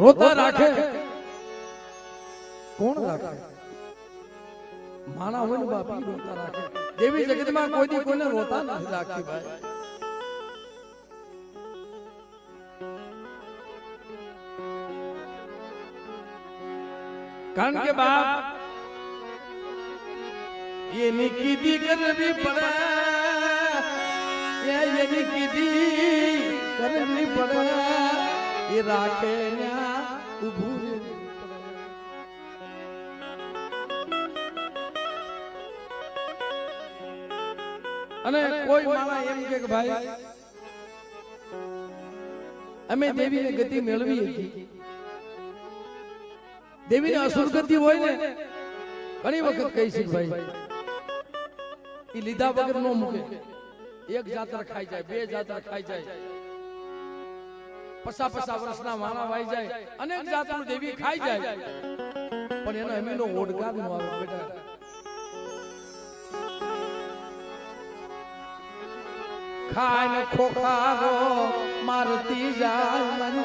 રોતા રાખે કોણ રાખે? માણા હોય ને બાપી રોતા રાખે. દેવી જગતમાં કોઈ દી કોઈને રોતા નથી રાખતી ભાઈ. કારણ કે બાપ એની કીધી કરવી પડે, એની કીધી કરવી પડે, એ રાખે ઉભું અને કોઈ માણા એમ કે ભાઈ અમે દેવીને ગતિ મેળવી હતી. દેવીને અસુર ગતિ હોય ને ઘણી વખત કહી છે ભાઈ એ લીધા વગર નો મૂકે. એક જાતર ખાઈ જાય, બે જાતર ખાઈ જાય, પસા વર્ષના માણા વાઈ જાય, અનેક જાતર દેવી ખાઈ જાય, પણ એનો અમીનો ઓડકાર નો આવે બેટા. ખાય ને ખોખારો મારતી જાય મને